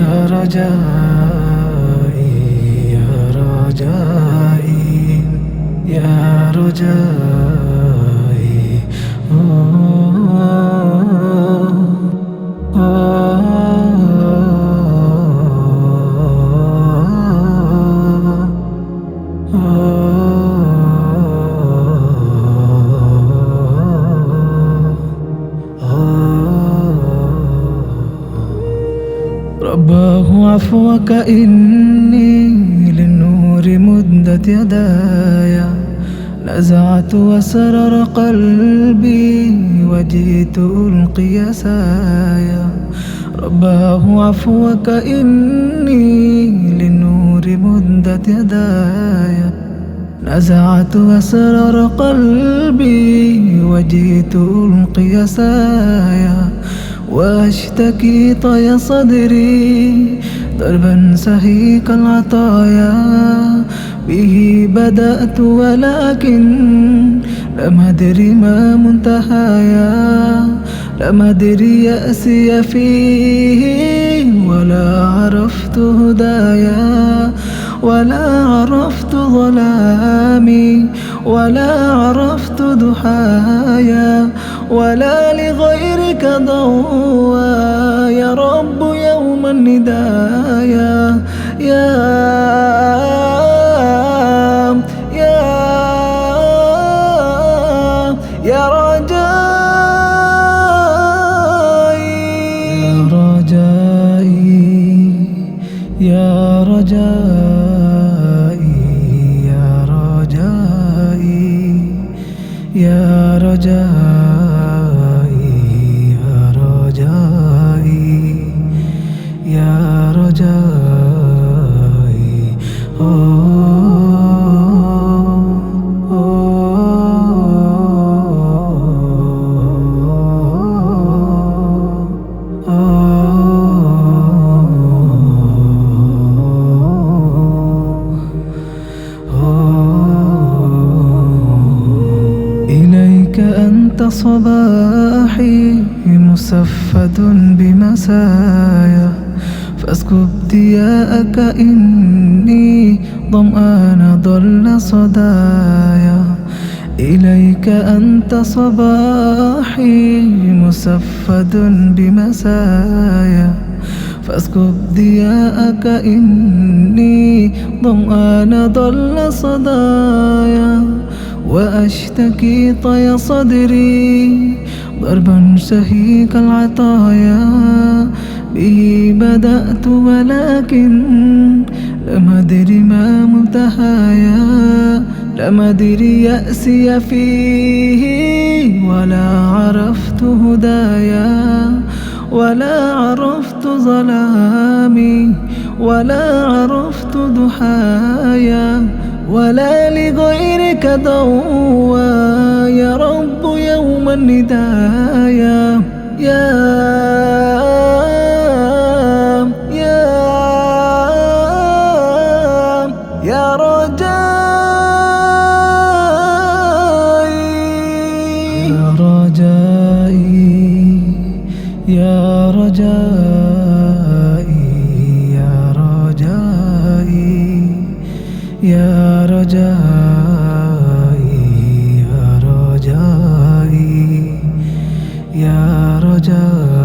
رجائي يا رجائي يا رجائي رباه عفوك إني للنور مدت يدايا، نزعت أسرار قلبي وجئت ألقي سايا. رباه عفوك إني للنور مدت يدايا، نزعت أسرار قلبي وجئت ألقي سايا. وأشتكي طي صدري ضربا سهيك العطايا، به بدأت ولكن لم أدري ما منتهايا. لم أدري يأسي فيه ولا عرفت هدايا، ولا عرفت ظلامي ولا عرفت ضحايا، ولا لغيرك ضوى يا رب يوم الندايا. يا رجائي يا رجائي يا رجائي يا رجائي يا رجائي يا رجائي إليك أنت صباحي مسفد بمسايا، فاسكب ضياءك إني ظمآن ضل صدايا. إليك أنت صباحي مسفد بمسايا، فاسكب ضياءك إني ظمآن ضل صدايا. وأشتكي طي صدري ضربا سهيك العطايا، به بدأت ولكن لم أدري ما منتهايا. لم أدري يأسي فيه ولا عرفت هدايا، ولا عرفت ظلامي ولا عرفت ضحايا، ولا لغيرك ضوى يا رب يوم الندايا. يا رجائي يا رجائي يا رجائي يا رجائي يا رجائي يا رجائي يا رجائي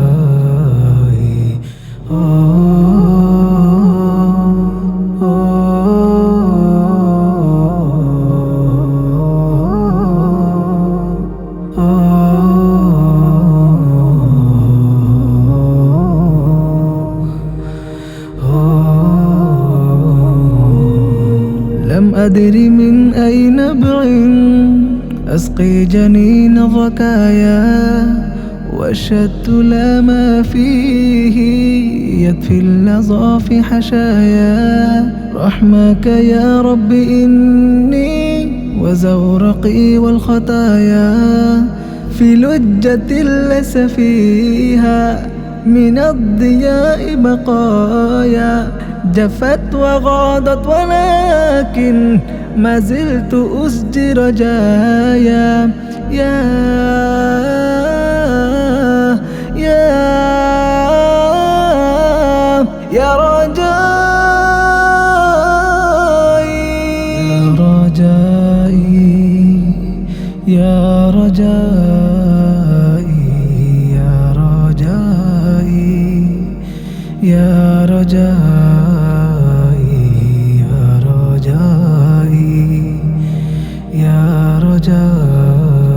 لم أدري من أي نبع أسقي جنين الركايا، وشدت لا ما فيه يدفي اللظى في حشايا. رحمك يا رب إني وزورقي والخطايا، في لجة ليس فيها من الضياء بقايا. جفت وغاضت ولكن ما زلت أسجي رجايا. يا رجائي يا رجائي يا رجائي يا رجائي يا رجائي يا رجائي